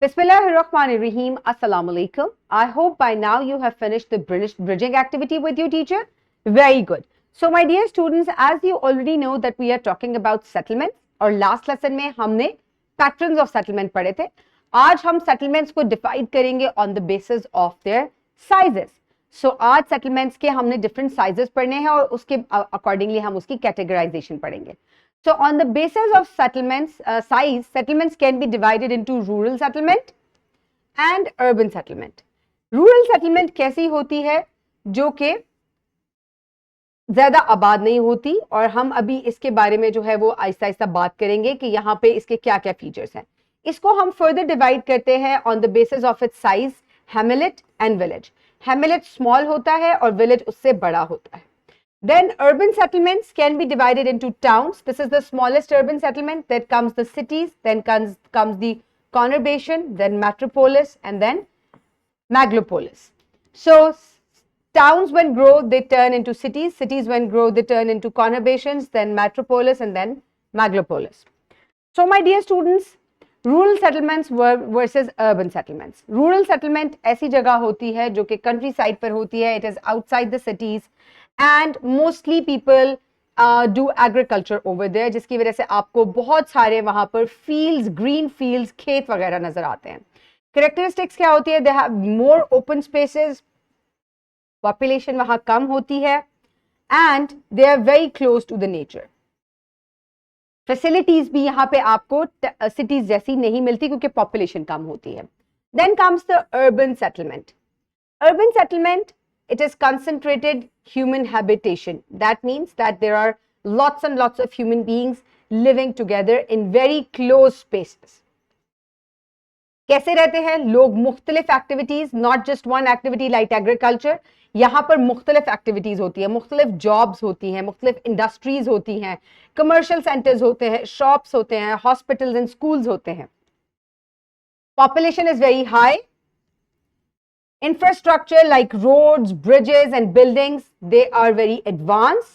Bismillahirrahmanirrahim. Assalamu alaikum. I hope by now you have finished the bridging activity with your teacher. Very good. So my dear students, as you already know that we are talking about settlements और last lesson में हमने patterns of settlement पढ़े थे. आज हम settlements को divide करेंगे on the basis of their sizes. So आज settlements के हमने different sizes पढ़ने हैं और उसके accordingly हम उसकी categorization पढ़ेंगे. So on the basis of settlements size, settlements can be divided into rural settlement and urban settlement. Rural settlement कैसी होती है जो कि ज्यादा आबाद नहीं होती और हम अभी इसके बारे में जो है वो आहिस्ता आहिस्ता बात करेंगे कि यहाँ पे इसके क्या क्या फीचर्स हैं. इसको हम फर्दर डिवाइड करते हैं on the basis of its size, hamlet and village. Hamlet small होता है और village उससे बड़ा होता है. Then urban settlements can be divided into towns. This is the smallest urban settlement. Then comes the cities, then comes the conurbation, then metropolis, and then megalopolis. So towns when grow, they turn into cities. Cities when grow, they turn into conurbations, then metropolis, and then megalopolis. So my dear students, rural settlements versus urban settlements. Rural settlement ऐसी जगह होती है जो कि countryside पर होती है. It is outside the cities. And mostly people do agriculture over there, जिसकी वजह से आपको बहुत सारे वहां पर fields, green fields, खेत वगैरह नजर आते हैं. Characteristics क्या होती है? They have more open spaces, population वहां कम होती है, and they are very close to the nature. Facilities भी यहाँ पे आपको cities जैसी नहीं मिलती क्योंकि population कम होती है. Then comes the urban settlement. Urban settlement, it is concentrated human habitation. That means that there are lots and lots of human beings living together in very close spaces. कैसे रहते हैं लोग? मुख्तलिफ activities, not just one activity like agriculture. यहाँ पर मुख्तलिफ activities होती है, मुख्तलिफ जॉब्स होती हैं, मुख्तलिफ इंडस्ट्रीज होती हैं, कमर्शियल सेंटर्स होते हैं, शॉप्स होते हैं, हॉस्पिटल्स एंड स्कूल्स होते हैं. Population is very high. Infrastructure like roads, bridges and buildings, they are very advanced.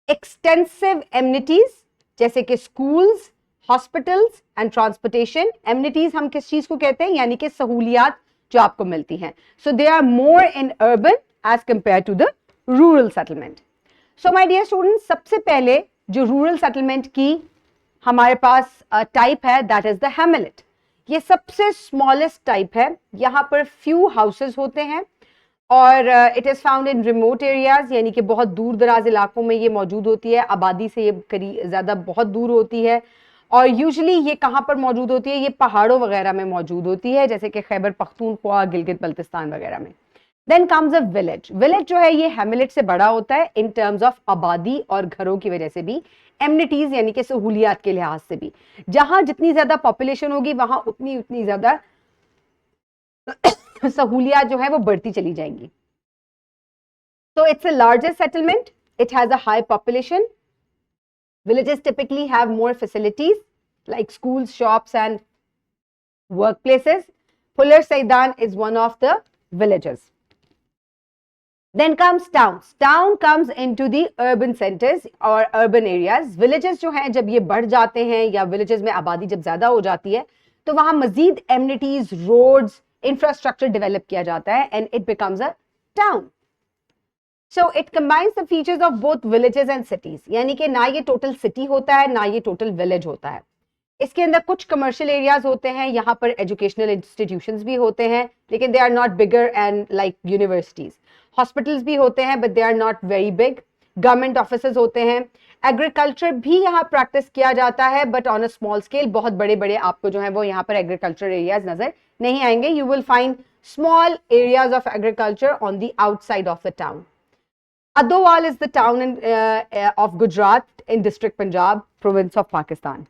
Extensive amenities जैसे कि schools, hospitals and transportation. Amenities हम किस चीज को कहते हैं? यानी कि सहूलियात जो आपको मिलती हैं. So they are more in urban as compared to the rural settlement. So my dear students, सबसे पहले जो rural settlement की हमारे पास type है, that is the hamlet. ये सबसे स्मॉलेस्ट टाइप है. यहाँ पर फ्यू हाउसेस होते हैं और it is found in remote areas, यानी कि बहुत दूर दराज इलाकों में ये मौजूद होती है. आबादी से ये ज़्यादा बहुत दूर होती है और यूजुअली ये कहाँ पर मौजूद होती है? ये पहाड़ों वगैरह में मौजूद होती है, जैसे कि खैबर पख्तूनख्वा, गिलगित बल्तिस्तान वगैरह में. Then comes a village. Village जो है ये हैमलेट से बड़ा होता है इन टर्म्स ऑफ आबादी और घरों की वजह से भी, एमिनिटीज यानी कि सहूलियात के लिहाज से भी. जहां जितनी ज्यादा पॉपुलेशन होगी वहां उतनी ज्यादा सहूलियात जो है वो बढ़ती चली जाएंगी. So it's a larger settlement. It has a high population. Villages typically have more facilities like schools, shops and workplaces. Fuller Saidan is one of the villages. Then comes towns. Town comes into the urban centers or urban areas. Villages जो हैं जब ये बढ़ जाते हैं या villages में आबादी जब ज्यादा हो जाती है तो वहां मजीद amenities, roads, infrastructure develop किया जाता है and it becomes a town. So it combines the features of both villages and cities. यानी कि ना ये total city होता है ना ये total village होता है. इसके अंदर कुछ कमर्शियल एरियाज होते हैं, यहाँ पर एजुकेशनल इंस्टीट्यूशंस भी होते हैं लेकिन they are not bigger and like universities. Hospitals भी होते हैं but they are not very big. Government offices होते हैं. एग्रीकल्चर भी यहाँ प्रैक्टिस किया जाता है but on a small scale. बहुत बड़े बड़े आपको जो है वो यहाँ पर एग्रीकल्चर एरियाज नजर नहीं आएंगे. You will find small areas of agriculture on the outside of the town. Adowal is the town of Gujarat in district Punjab, province of Pakistan.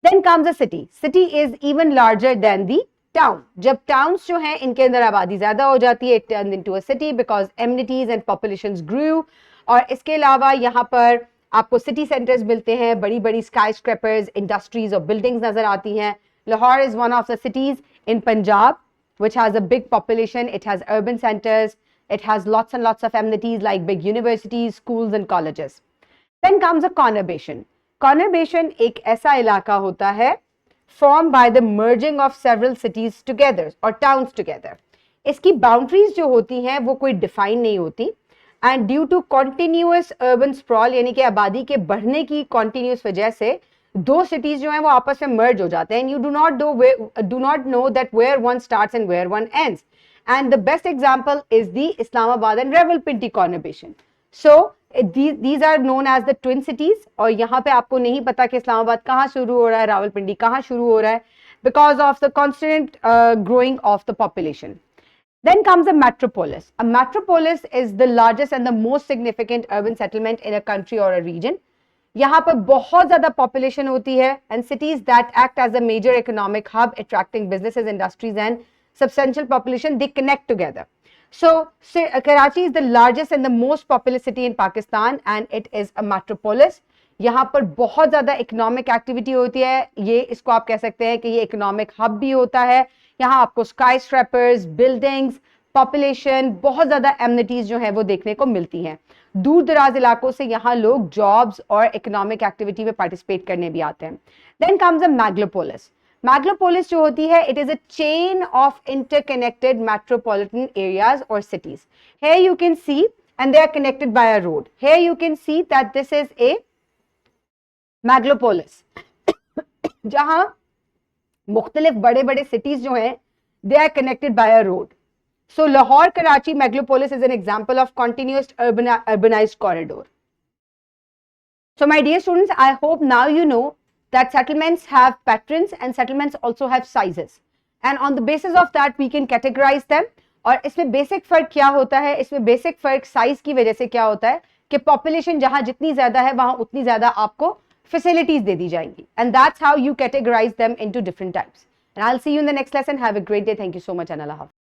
Then comes a city. City is even larger than the town. जब towns जो हैं इनके अंदर आबादी ज्यादा हो जाती है, it turned into a city because amenities and populations grew. और इसके अलावा यहाँ पर आपको city centers मिलते हैं, बड़ी बड़ी skyscrapers, industries और buildings नजर आती हैं. Lahore is one of the cities in Punjab which has a big population. It has urban centers. It has lots and lots of amenities like big universities, schools and colleges. Then comes a conurbation. Conurbation एक ऐसा इलाका होता है formed by the merging of several cities together or towns together. इसकी boundaries जो होती हैं वो कोई डिफाइन नहीं होती, and due to continuous urban sprawl यानी कि आबादी के बढ़ने की कॉन्टिन्यूस वजह से दो सिटीज जो हैं वो आपस में मर्ज हो जाते हैं, and you do not know that where one starts and where one ends. And the best example is the Islamabad and Rawalpindi conversation. So these are known as the twin cities. और यहाँ पे आपको नहीं पता कि इस्लामाबाद कहाँ शुरू हो रहा है, रावलपिंडी कहाँ शुरू हो रहा है, because of the constant growing of the population. Then comes a metropolis. A metropolis is the largest and the most significant urban settlement in a country or a region. यहाँ पर बहुत ज़्यादा population होती है, and cities that act as a major economic hub attracting businesses, industries and substantial population, they connect together. So Karachi is the largest and the most populous city in Pakistan and it is a metropolis. यहाँ पर बहुत ज़्यादा economic activity होती है, ये इसको आप कह सकते हैं कि ये इकोनॉमिक हब भी होता है. यहाँ आपको स्काई स्क्रैपर्स, बिल्डिंग्स, पॉपुलेशन, बहुत ज़्यादा एमिनिटीज जो है वो देखने को मिलती हैं. दूर दराज इलाकों से यहाँ लोग जॉब्स और इकोनॉमिक एक्टिविटी में पार्टिसिपेट करने भी आते हैं. Then comes a megalopolis. Megalopolis जो होती है, it is a chain of interconnected metropolitan areas और cities. Here you can see, and they are connected by a road. Here you can see that this is a megalopolis, जहां मुख्तलिफ बड़े बड़े cities जो हैं, they are connected by a road. So Lahore Karachi megalopolis is an example of continuous urbanized corridor. So my dear students, I hope now you know that settlements have patterns and settlements also have sizes, and on the basis of that we can categorize them. और इसमें basic फर्क क्या होता है, इसमें basic फर्क size की वजह से क्या होता है कि पॉपुलेशन जहां जितनी ज्यादा है वहां उतनी ज्यादा आपको फैसिलिटीज दे दी जाएंगी, and that's how you categorise them into different types. And I will see you in the next lesson. Have a great day. Thank you so much and अल्लाह हाफ़िज़.